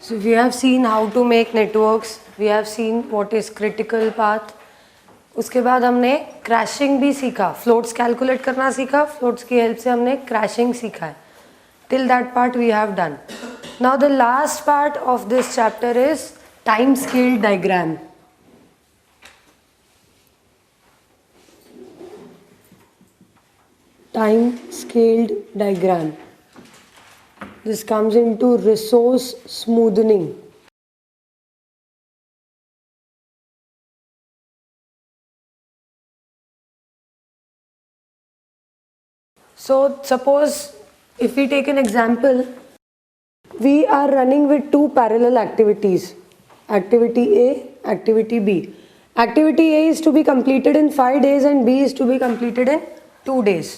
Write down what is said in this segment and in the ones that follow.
So we have seen how to make networks, we have seen what is critical path. उसके बाद हमने crashing भी सीखा, floats calculate करना सीखा, फ्लोट्स की हेल्प से हमने क्रैशिंग सीखा है. Till that part we have done. Now the last part of this chapter is time scale diagram. Time scaled diagram. This comes into resource smoothing. So suppose if we take an example, we are running with two parallel activities, activity A, activity B. Activity A is to be completed in 5 days and B is to be completed in 2 days.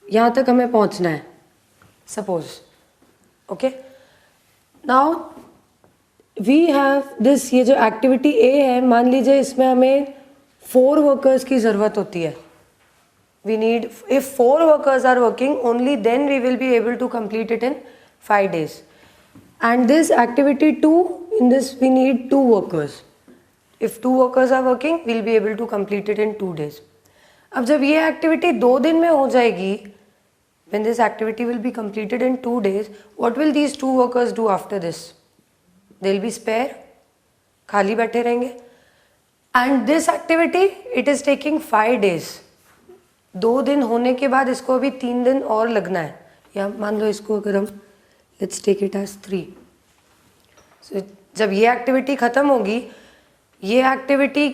यहाँ तक हमें पहुँचना है, suppose. Okay. Now we have this, ये जो activity A है, मान लीजिए इसमें हमें 4 workers की ज़रूरत होती है. We need, if 4 workers are working, only then we will be able to complete it in 5 days. And this activity 2, in this we need 2 workers. If 2 workers are working, we'll be able to complete it in 2 days. अब जब ये activity 2 दिन में हो जाएगी, when this activity will be completed in 2 days, what will these 2 workers do after this? They'll be spare, खाली बैठे रहेंगे. And this activity, it is taking 5 days. 2 दिन होने के बाद इसको अभी 3 दिन और लगना है, या मान लो इसको अगर हम लेट्स टेक इट एज 3. सो जब ये एक्टिविटी ख़त्म होगी, ये एक्टिविटी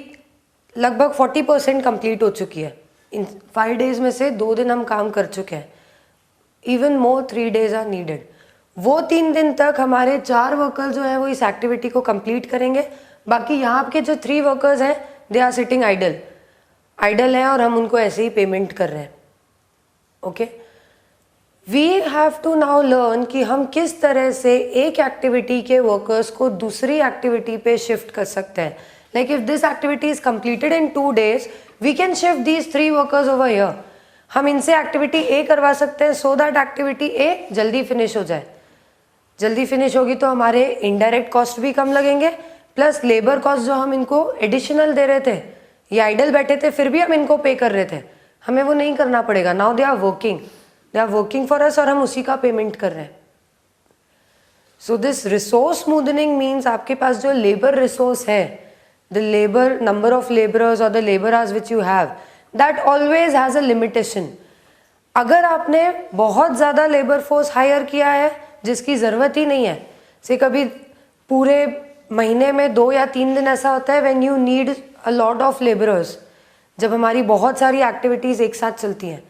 लगभग 40% कंप्लीट हो चुकी है. इन 5 डेज में से 2 दिन हम काम कर चुके हैं. Even more 3 days are needed. वो 3 दिन तक हमारे 4 वर्कर जो है वो इस एक्टिविटी को कंप्लीट करेंगे. बाकी यहाँ के जो 3 वर्कर्स हैं, दे आर सिटिंग आइडल है और हम उनको ऐसे ही पेमेंट कर रहे हैं. Okay, we have to now learn कि हम किस तरह से एक एक्टिविटी के वर्कर्स को दूसरी एक्टिविटी पे शिफ्ट कर सकते हैं. Like if this activity is completed in 2 days, we can shift these 3 workers over here. हम इनसे एक्टिविटी ए करवा सकते हैं सो दैट एक्टिविटी ए जल्दी फिनिश हो जाए. जल्दी फिनिश होगी तो हमारे इनडायरेक्ट कॉस्ट भी कम लगेंगे, प्लस लेबर कॉस्ट जो हम इनको एडिशनल दे रहे थे, ये आइडल बैठे थे फिर भी हम इनको पे कर रहे थे, हमें वो नहीं करना पड़ेगा. Now they are working for us और हम उसी का पेमेंट कर रहे हैं. So this resource smoothening means आपके पास जो लेबर रिसोर्स है, the labour number of labourers और the labour hours which you have, that always has a limitation. अगर आपने बहुत ज़्यादा लेबर फोर्स हायर किया है जिसकी ज़रूरत ही नहीं है, से कभी पूरे महीने में 2 या 3 दिन ऐसा होता है when you need a lot of labourers, जब हमारी बहुत सारी एक्टिविटीज़ एक साथ चलती हैं,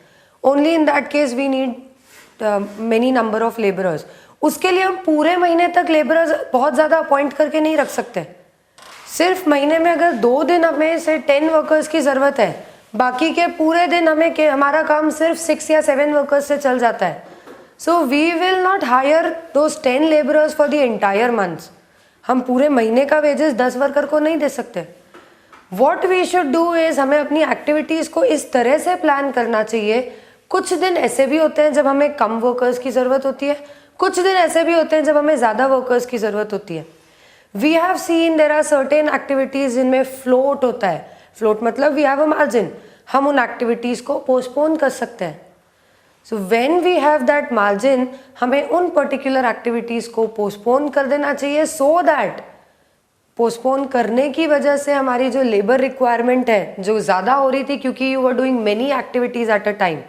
only in that case we need many number of labourers. उसके लिए हम पूरे महीने तक लेबरर्स बहुत ज़्यादा अपॉइंट करके नहीं रख सकते. सिर्फ महीने में अगर 2 दिन हमें से 10 वर्कर्स की ज़रूरत है, बाकी के पूरे दिन हमें हमारा काम सिर्फ 6 या 7 वर्कर्स से चल जाता है. So we will not hire those 10 labourers for the entire months. हम पूरे महीने का वेजेस 10 वर्कर को नहीं दे सकते. What we should do is, हमें अपनी एक्टिविटीज़ को इस तरह से प्लान करना चाहिए. कुछ दिन ऐसे भी होते हैं जब हमें कम वर्कर्स की ज़रूरत होती है, कुछ दिन ऐसे भी होते हैं जब हमें ज़्यादा वर्कर्स की ज़रूरत होती है. We have seen there are certain activities जिनमें फ्लोट होता है. फ्लोट मतलब वी हैव अ मार्जिन, हम उन एक्टिविटीज़ को पोस्टपोन कर सकते हैं. So when we have that margin, हमें उन पर्टिकुलर एक्टिविटीज़ को पोस्टपोन कर देना चाहिए, सो दैट पोस्टपोन करने की वजह से हमारी जो लेबर रिक्वायरमेंट है जो ज़्यादा हो रही थी, क्योंकि you are doing many activities at a time,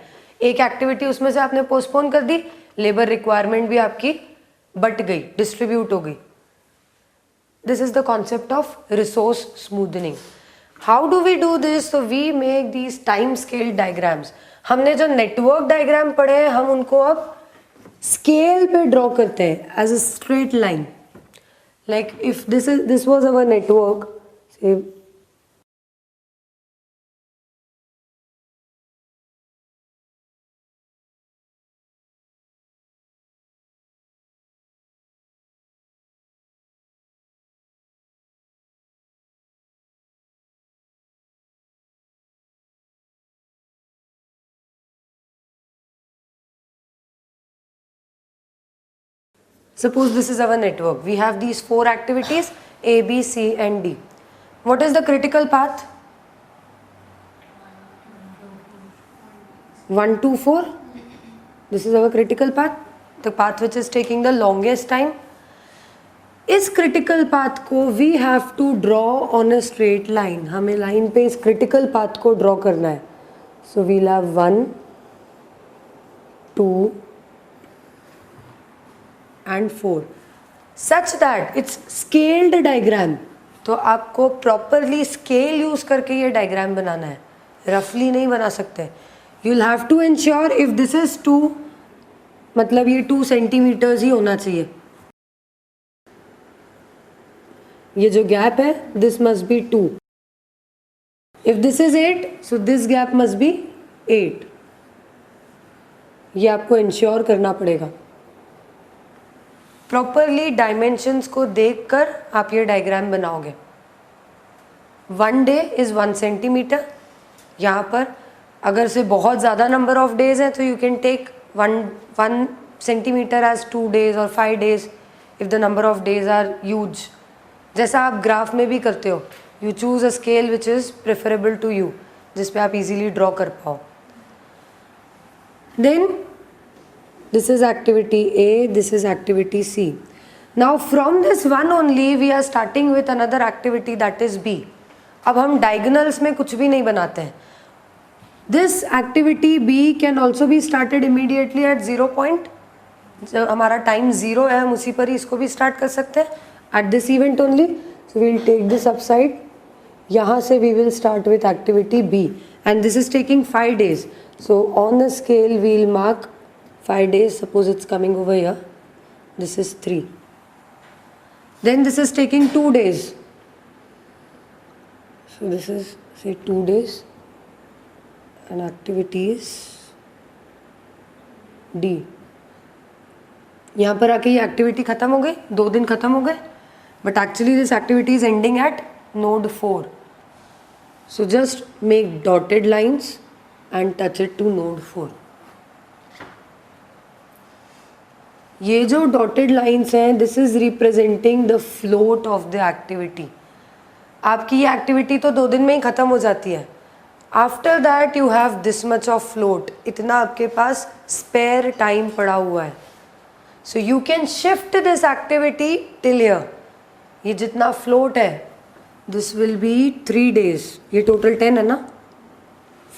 एक एक्टिविटी उसमें से आपने पोस्टपोन कर दी, लेबर रिक्वायरमेंट भी आपकी बट गई, डिस्ट्रीब्यूट हो गई. This is the concept of resource smoothening. How do we do this? So we make these time scale diagrams. हमने जो नेटवर्क डायग्राम पढ़े हैं, हम उनको अब स्केल पे ड्रॉ करते हैं as a straight line. Like if this was our network, say Suppose this is our network. We have these 4 activities A, B, C and D. What is the critical path? 1, 2, 4. This is our critical path. The path which is taking the longest time. इस critical path को we have to draw on a straight line. हमें line पे इस critical path को draw करना है. So we'll have 1, 2 and 4. Such that it's scaled diagram. तो आपको properly scale use करके ये diagram बनाना है. Roughly नहीं बना सकते. You'll have to ensure if this is 2, मतलब ये 2 सेंटीमीटर्स ही होना चाहिए. ये जो गैप है this must be 2. If this is 8, so this gap must be 8. ये आपको इंश्योर करना पड़ेगा. प्रॉपरली डायमेंशंस को देखकर आप ये डायग्राम बनाओगे. 1 डे इज 1 सेंटीमीटर. यहाँ पर अगर से बहुत ज़्यादा नंबर ऑफ डेज हैं तो you can take 1 centimetre as 2 days और 5 days if the number of days are huge. जैसा आप ग्राफ में भी करते हो, you choose a scale which is preferable to you, जिस पे आप इजीली ड्रॉ कर पाओ. Then this is activity A, this is activity C. Now from this one only we are starting with another activity that is B. अब हम diagonals में कुछ भी नहीं बनाते हैं. This activity B can also be started immediately at 0 point. जब हमारा time 0 है हम उसी पर ही इसको भी start कर सकते हैं at this event only. So we will take this upside. यहाँ से we will start with activity B and this is taking 5 days. So on the scale we will mark 5 days. Suppose it's coming over here. This is 3. Then this is taking 2 days. So this is say 2 days and activity is D. यहाँ पर आके ये activity खत्म हो गई, 2 दिन खत्म हो गए. But actually this activity is ending at node 4. So just make dotted lines and touch it to node 4. ये जो डॉटेड लाइंस हैं this is representing the float of the activity. आपकी ये एक्टिविटी तो 2 दिन में ही ख़त्म हो जाती है. After that you have this much of float. इतना आपके पास स्पेयर टाइम पड़ा हुआ है. So you can shift this activity till here. ये जितना फ्लोट है दिस विल बी 3 days. ये टोटल 10 है ना.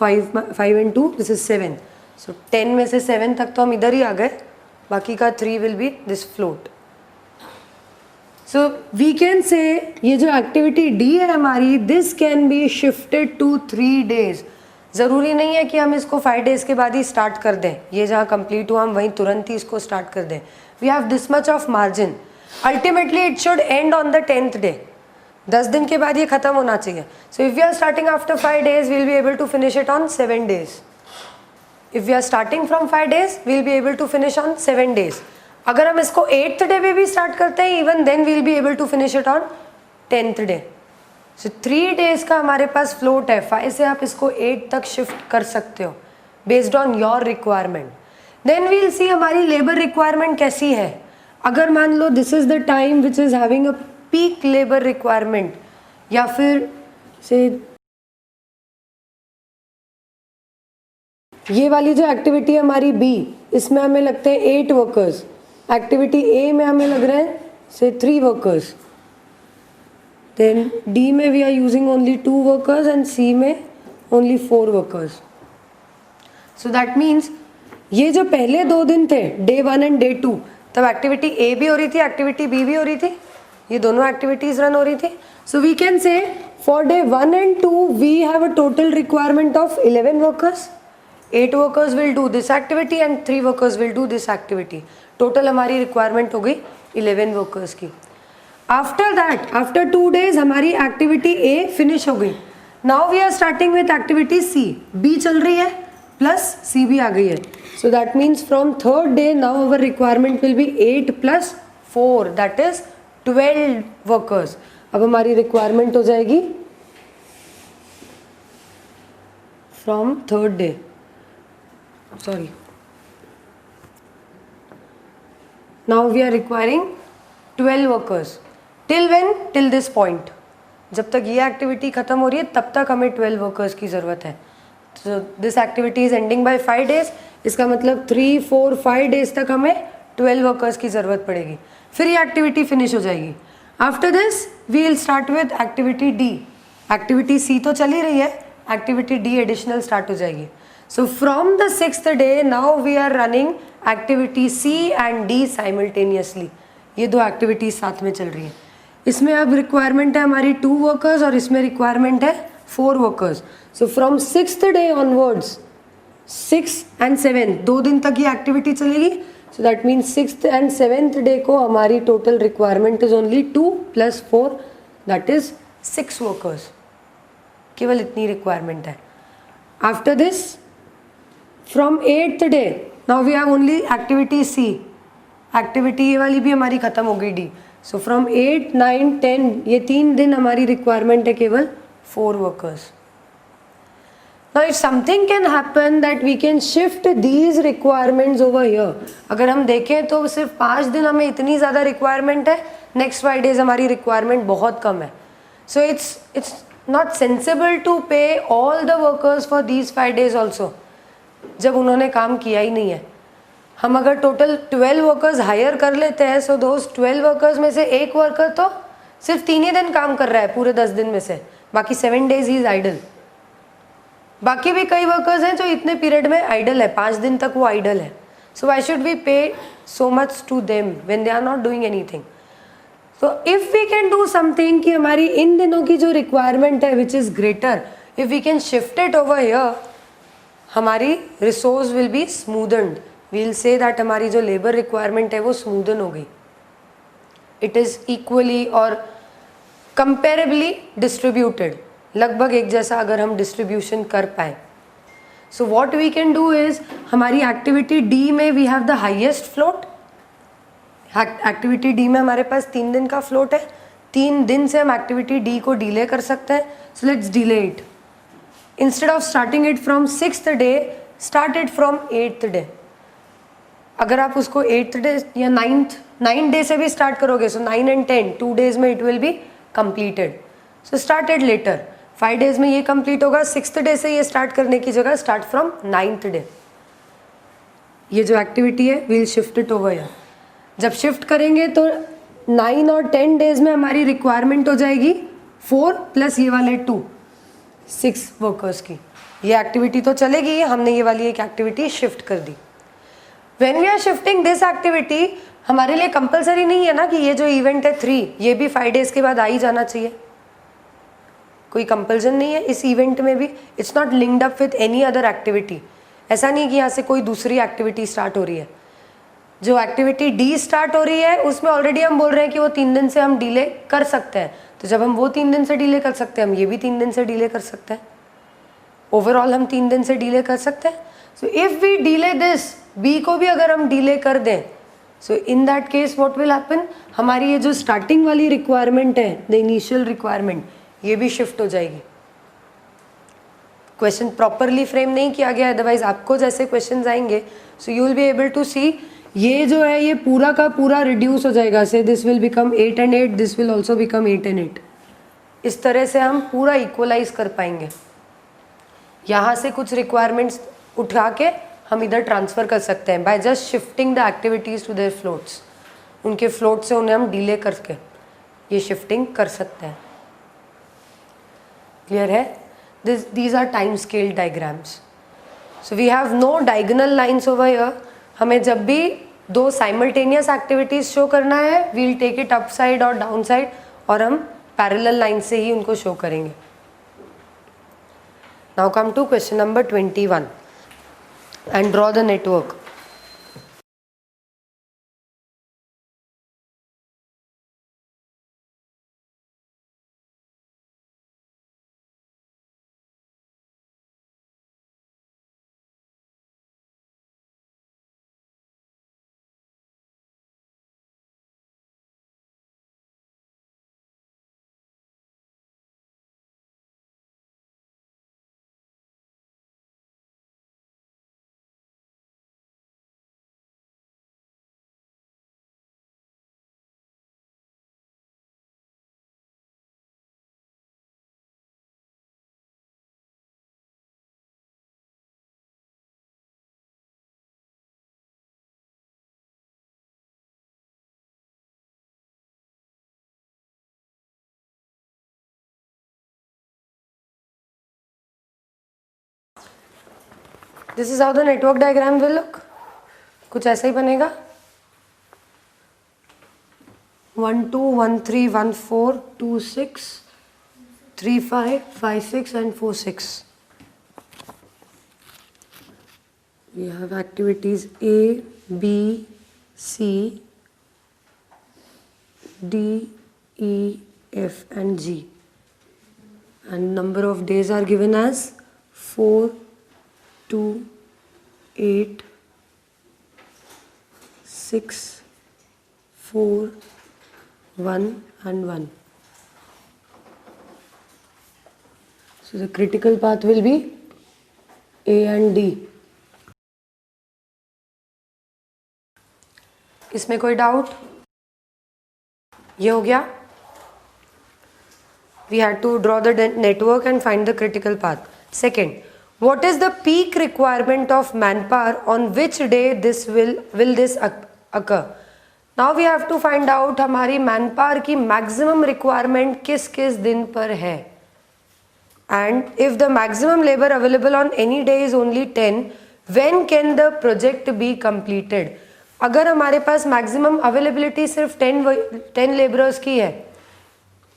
5 and 2 दिस इज 7. सो 10 में से 7 तक तो हम इधर ही आ गए. बाकी का 3 will be this float. So we can say ये जो एक्टिविटी D है हमारी this can be shifted to 3 days. ज़रूरी नहीं है कि हम इसको 5 days के बाद ही स्टार्ट कर दें. ये जहाँ कंप्लीट हुआ हम वहीं तुरंत ही इसको स्टार्ट कर दें. We have this much of margin. Ultimately it should end on the 10th day. 10 दिन के बाद ये ख़त्म होना चाहिए. So if we are starting after 5 days we will be able to finish it on 7 days. If we are starting from 5 days, we will be able to finish on 7 days. अगर हम इसको 8th day पे भी start करते हैं, even then we will be able to finish it on 10th day. So 3 days का हमारे पास float है. 5 से आप इसको 8 तक shift कर सकते हो, based on your requirement. Then we will see हमारी labor requirement कैसी है. अगर मान लो this is the time which is having a peak labor requirement, या फिर say ये वाली जो एक्टिविटी है हमारी B, इसमें हमें लगते हैं 8 वर्कर्स. एक्टिविटी A में हमें लग रहे हैं से 3 वर्कर्स. देन D में we are using only 2 workers and C में only 4 workers. So that means ये जो पहले 2 दिन थे डे 1 एंड डे 2, तब एक्टिविटी A भी हो रही थी, एक्टिविटी B भी हो रही थी. ये दोनों एक्टिविटीज रन हो रही थी. So we can say for day 1 and 2 we have a total requirement of 11 workers. 8 workers will do this activity and 3 workers will do this activity. Total हमारी requirement हो गई 11 workers की. After that, after 2 days हमारी activity A finish हो गई. Now we are starting with activity C. B चल रही है plus C भी आ गई है. So that means from 3rd day now our requirement will be 8 plus 4, that is 12 workers. अब हमारी requirement हो जाएगी from 3rd day. Sorry. Now we are requiring 12 workers. Till when? Till this point. जब तक ये एक्टिविटी खत्म हो रही है तब तक हमें 12 वर्कर्स की ज़रूरत है. तो this activity is ending by 5 days. इसका मतलब 3, 4, 5 days तक हमें 12 वर्कर्स की ज़रूरत पड़ेगी. फिर ये एक्टिविटी फिनिश हो जाएगी. After this we will start with activity D. Activity C तो चल ही रही है, एक्टिविटी डी एडिशनल स्टार्ट हो जाएगी. So from the 6th day now we are running activity C and D simultaneously. ये दो एक्टिविटीज साथ में चल रही है. इसमें अब रिक्वायरमेंट है हमारी 2 वर्कर्स और इसमें रिक्वायरमेंट है 4 workers. So from 6th day onwards, 6 and 7 2 दिन तक ये एक्टिविटी चलेगी. So that means 6th and 7th day को हमारी total requirement is only 2 + 4 that is 6 workers. केवल इतनी रिक्वायरमेंट है. After this from 8th day now we have only activity C. Activity ये वाली भी हमारी खत्म हो गई डी. सो फ्रॉम 8, 9, 10 ये 3 दिन हमारी रिक्वायरमेंट है केवल 4 workers. Now if something can happen that we can shift these requirements over here. अगर हम देखें तो सिर्फ 5 दिन हमें इतनी ज़्यादा रिक्वायरमेंट है, नेक्स्ट 5 days हमारी रिक्वायरमेंट बहुत कम है. सो it's not sensible to pay all the workers for these 5 days also. जब उन्होंने काम किया ही नहीं है. हम अगर टोटल 12 वर्कर्स हायर कर लेते हैं, सो दोज 12 वर्कर्स में से एक वर्कर तो सिर्फ 3 ही दिन काम कर रहा है पूरे 10 दिन में से, बाकी 7 days ही इज आइडल. बाकी भी कई वर्कर्स हैं जो इतने पीरियड में आइडल है, 5 दिन तक वो आइडल है. सो Y should we pay so much to them when they are not doing anything. So if we can do something कि हमारी इन दिनों की जो रिक्वायरमेंट है which is greater, if we can shift it over here, हमारी resource will be smoothened. We will say that हमारी जो लेबर रिक्वायरमेंट है वो स्मूदन हो गई. इट इज़ इक्वली और कंपेरेबली डिस्ट्रीब्यूटेड. लगभग एक जैसा अगर हम डिस्ट्रीब्यूशन कर पाए. सो what we can do is, हमारी एक्टिविटी डी में we have the highest float. Activity D में हमारे पास 3 दिन का फ्लोट है. 3 दिन से हम एक्टिविटी डी को डिले कर सकते हैं. So let's delay it. Instead of starting it from 6th day, start it from 8th day. अगर आप उसको 8th day या 9 day से भी स्टार्ट करोगे, सो 9 and 10 2 days में it will be completed. So started later 5 days में ये कंप्लीट होगा. 6th day से ये स्टार्ट करने की जगह स्टार्ट फ्रॉम 9th day. ये जो एक्टिविटी है we'll shift it over here. जब शिफ्ट करेंगे तो 9 और 10 days में हमारी रिक्वायरमेंट हो जाएगी 4 + ये वाले 2, 6 वर्कर्स की. ये एक्टिविटी तो चलेगी, हमने ये वाली एक एक्टिविटी शिफ्ट कर दी. When we are shifting this activity, हमारे लिए कंपलसरी नहीं है ना कि ये जो इवेंट है 3 ये भी 5 days के बाद आ ही जाना चाहिए. कोई कंपल्सन नहीं है इस इवेंट में भी. It's not linked up with any other activity. ऐसा नहीं कि यहाँ से कोई दूसरी एक्टिविटी स्टार्ट हो रही है. जो एक्टिविटी डी स्टार्ट हो रही है उसमें ऑलरेडी हम बोल रहे हैं कि वो 3 दिन से हम डिले कर सकते हैं. तो जब हम वो 3 दिन से डिले कर सकते हैं, हम ये भी 3 दिन से डिले कर सकते हैं. ओवरऑल हम 3 दिन से डिले कर सकते हैं. So if we delay this, B को भी अगर हम डिले कर दें, so in that case what will happen, हमारी ये जो स्टार्टिंग वाली रिक्वायरमेंट है, द इनिशियल रिक्वायरमेंट, ये भी शिफ्ट हो जाएगी. क्वेश्चन प्रॉपरली फ्रेम नहीं किया गया, अदरवाइज आपको जैसे क्वेश्चंस आएंगे so you will be able to see ये जो है ये पूरा का पूरा रिड्यूस हो जाएगा. से this will become 8 and 8, this will also become 8 and 8. इस तरह से हम पूरा इक्वलाइज कर पाएंगे. यहाँ से कुछ रिक्वायरमेंट्स उठा के हम इधर ट्रांसफ़र कर सकते हैं by just shifting the activities to their floats. उनके फ्लोट से उन्हें हम डिले करके ये शिफ्टिंग कर सकते हैं. क्लियर है? these are time scale diagrams. So we have no diagonal lines over here. हमें जब भी 2 simultaneous activities शो करना है, we'll take it up side और डाउन साइड, और हम parallel line से ही उनको शो करेंगे. Now come to question number 21 and draw the network. This is how the network diagram will look. कुछ ऐसा ही बनेगा. 1 2 1 3 1 4 2 6 3 5 5 6 and 4 6. We have activities A, B, C, D, E, F and G, and number of days are given as 4, 2, 8, 6, 4, 1 and 1. So the critical path will be A and D. इसमें कोई doubt? ये हो गया. We had to draw the network and find the critical path. Second, what is the peak requirement of manpower on which day this will this occur? Now we have to find out हमारी manpower की maximum requirement किस किस दिन पर है. And if the maximum labor available on any day is only 10, when can the project be completed? अगर हमारे पास maximum availability सिर्फ 10 लेबरर्स की है,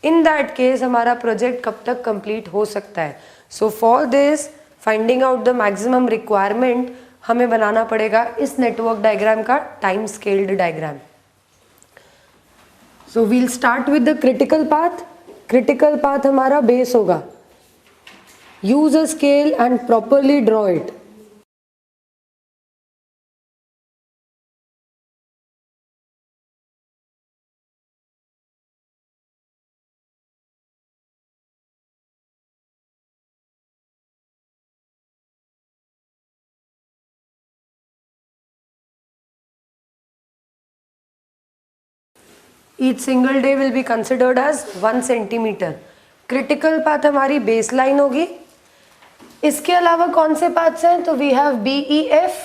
इन दैट केस हमारा प्रोजेक्ट कब तक कंप्लीट हो सकता है. So for this finding out the maximum requirement हमें बनाना पड़ेगा इस नेटवर्क डायग्राम का time scaled diagram. So we'll start with the critical path. Critical path हमारा बेस होगा. Use a scale and properly draw it. Each single day will be considered as 1 centimetre. Critical path हमारी base line होगी. इसके अलावा कौन से paths हैं? तो we have B E F.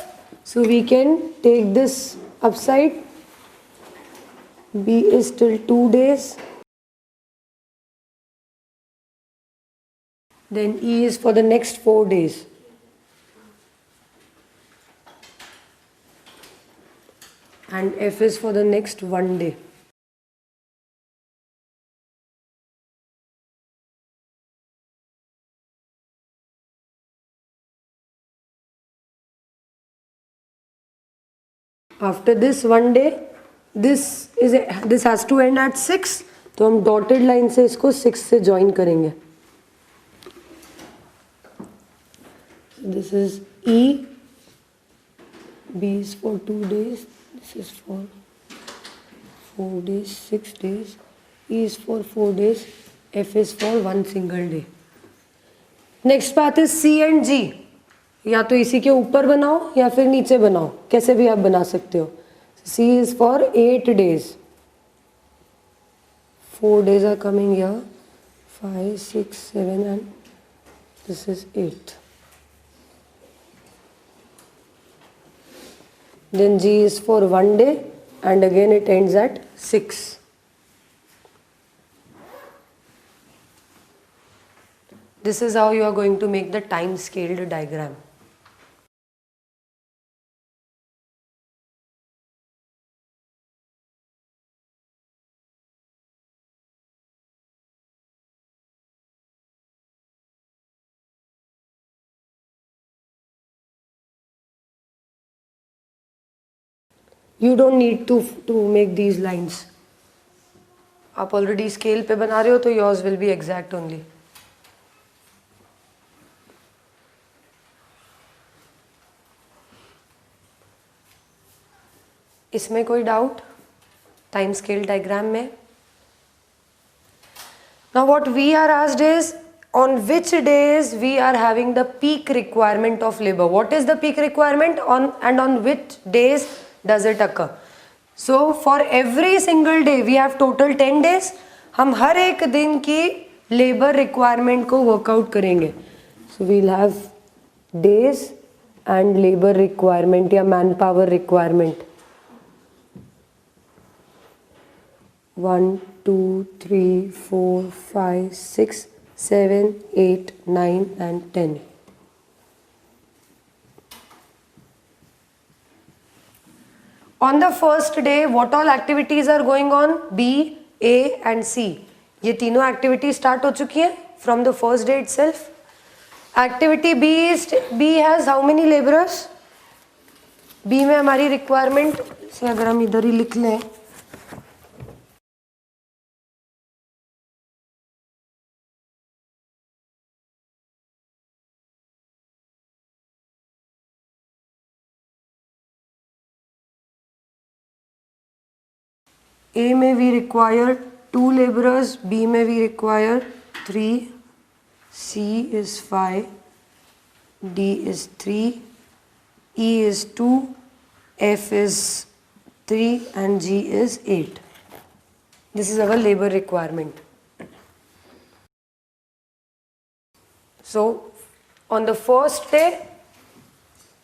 So we can take this upside. B is till 2 days. Then E is for the next 4 days. And F is for the next 1 day. After this 1 day, this has to end at 6. तो हम dotted line से इसको 6 से join करेंगे. This is E. B is for 2 days. This is for 4 days, 6 days. E is for 4 days. F is for 1 single day. Next path is C and G. या तो इसी के ऊपर बनाओ या फिर नीचे बनाओ, कैसे भी आप बना सकते हो. C is for 8 days. 4 days are coming here. 5, 6, 7 and this is 8. Then G is for 1 day and again it ends at 6. This is how you are going to make the time scaled diagram. You don't need to make these lines. आप already scale पे बना रहे हो तो yours will be exact only. इसमें कोई doubt time scale diagram में? Now what we are asked is on which days we are having the peak requirement of labor. What is the peak requirement on which days does it occur? So for every single day we have total 10 days. हम हर एक दिन की labour requirement को workout करेंगे. So we'll have days and labour requirement या man power requirement. 1 2 3 4 5 6 7 8 9 and 10. On the first day, what all activities are going on? B, A and C. ये तीनों activities start हो चुकी हैं from the first day itself. Activity B has how many laborers? B में हमारी requirement से अगर हम इधर ही लिख लें, A में we require 2 laborers, B में we require 3, C is 5, D is 3, E is 2, F is 3 and G is 8. This is our labor requirement. So on the first day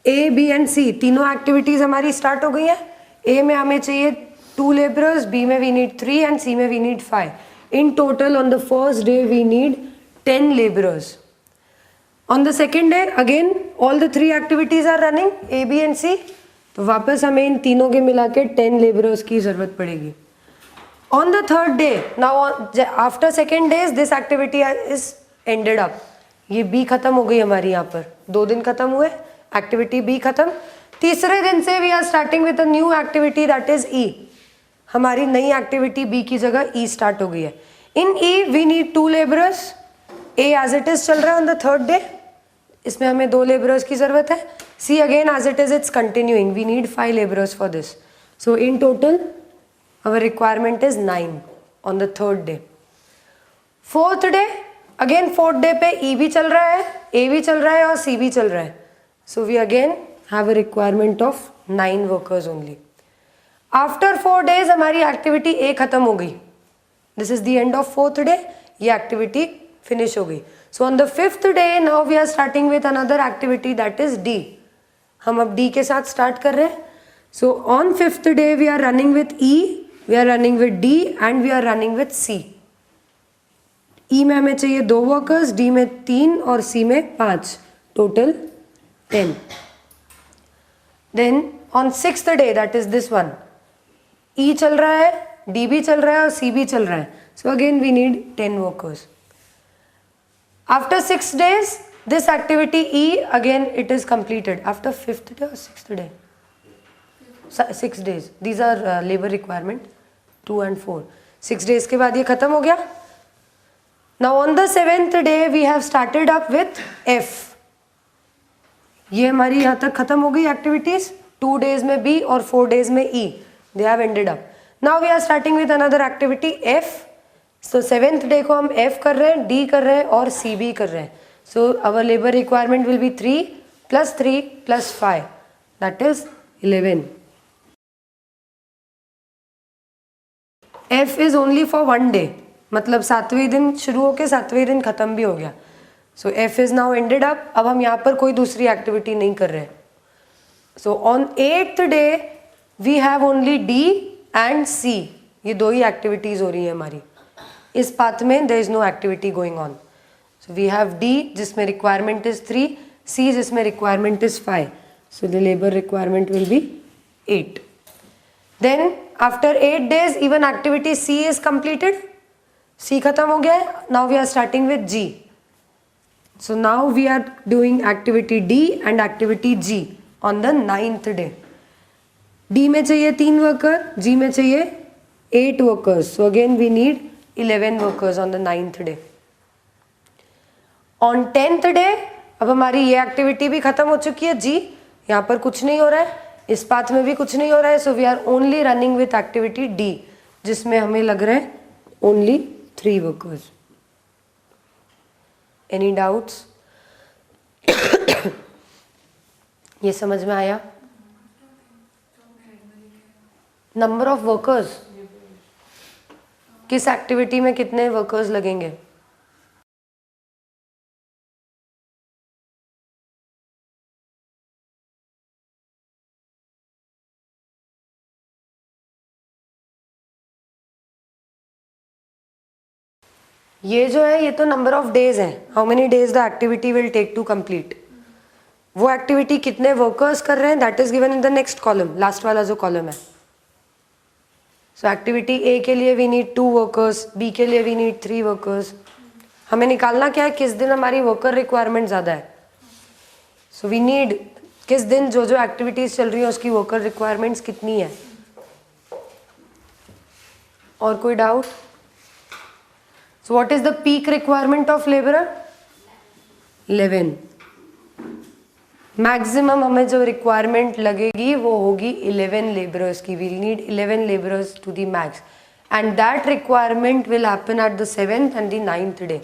A, B and C तीनों activities हमारी start हो गई हैं. A में हमें चाहिए 2 laborers, B में we need 3 and C में we need 5. In total on the first day we need 10 laborers. On the second day again all the 3 activities are running, A, B and C. तो वापस हमें इन तीनों के मिला के 10 laborers की ज़रूरत पड़ेगी. On the third day, now after second days this activity is ended up. ये B खत्म हो गई हमारी यहाँ पर, 2 दिन खत्म हुए, activity B खत्म. तीसरे दिन से we are starting with a new activity that is E. हमारी नई एक्टिविटी B की जगह E स्टार्ट हो गई है. इन E we need 2 laborers. A as it is चल रहा है on the third day. इसमें हमें 2 laborers की ज़रूरत है. C again as it is it's continuing. We need 5 laborers for this. So in total our requirement is 9 on the third day. Fourth day again fourth day पे E भी चल रहा है, A भी चल रहा है और C भी चल रहा है. So we again have a requirement of 9 workers only. After 4 days हमारी एक्टिविटी A खत्म हो गई. This is the end of 4th day. ये एक्टिविटी फिनिश हो गई. So on the 5th day now we are starting with another activity that is D. हम अब D के साथ स्टार्ट कर रहे हैं. So on 5th day we are running with E, we are running with D and we are running with C. E में हमें चाहिए 2 workers, D में 3 और C में 5. Total 10. Then on 6th day that is this one. E चल रहा है, D भी चल रहा है और C भी चल रहा है. So again we need 10 workers. After 6 days this activity E again it is completed. After 5th day or 6th day? 6 days. These are labor requirement 2 and 4. 6 days के बाद ये खत्म हो गया. Now on the 7th day we have started up with F. ये हमारी यहाँ तक खत्म हो गई एक्टिविटीज. 2 days में B और 4 days में E. They have ended up. Now we are starting with another activity F. So 7th day को हम F कर रहे हैं, D कर रहे हैं और C भी कर रहे हैं. So our labor requirement will be 3 plus 5. That is 11. F is only for 1 day. मतलब 7वें दिन शुरू होके 7वें दिन खत्म भी हो गया. So F is now ended up. अब हम यहाँ पर कोई दूसरी एक्टिविटी नहीं कर रहे. So on 8th day we have only D and C. ये 2 ही एक्टिविटीज हो रही है हमारी. इस पाथ में there is no activity going on. So we have D जिसमें requirement is 3, C जिसमें requirement is 5. So the labor requirement will be 8. Then after 8 days even activity C is completed. C खत्म हो गया है. Now we are starting with G. So now we are doing activity D and activity G on the 9th day. D में चाहिए 3 worker, G में चाहिए 8 workers. So again we need 11 workers on the 9th day. On 10th day अब हमारी ये activity भी खत्म हो चुकी है. G यहाँ पर कुछ नहीं हो रहा है, इस पाथ में भी कुछ नहीं हो रहा है. So we are only running with activity D जिसमें हमें लग रहा है only 3 workers. Any doubts? ये समझ में आया? नंबर ऑफ वर्कर्स, किस एक्टिविटी में कितने वर्कर्स लगेंगे? ये जो है ये तो नंबर ऑफ डेज है. How many days the activity will take to complete. वो एक्टिविटी कितने वर्कर्स कर रहे हैं that is given in the next column, last वाला जो कॉलम है. सो एक्टिविटी ए के लिए वी नीड 2 वर्कर्स, बी के लिए वी नीड 3 वर्कर्स. हमें निकालना क्या है, किस दिन हमारी वर्कर रिक्वायरमेंट ज़्यादा है. सो वी नीड किस दिन जो जो एक्टिविटीज़ चल रही है उसकी वर्कर रिक्वायरमेंट्स कितनी है. और कोई doubt? So what is the peak requirement of labourer? 11. Maximum हमें जो रिक्वायरमेंट लगेगी वो होगी 11 लेबरर्स की. We'll need 11 labourers to the max, and that requirement will happen at the 7th and the 9th day.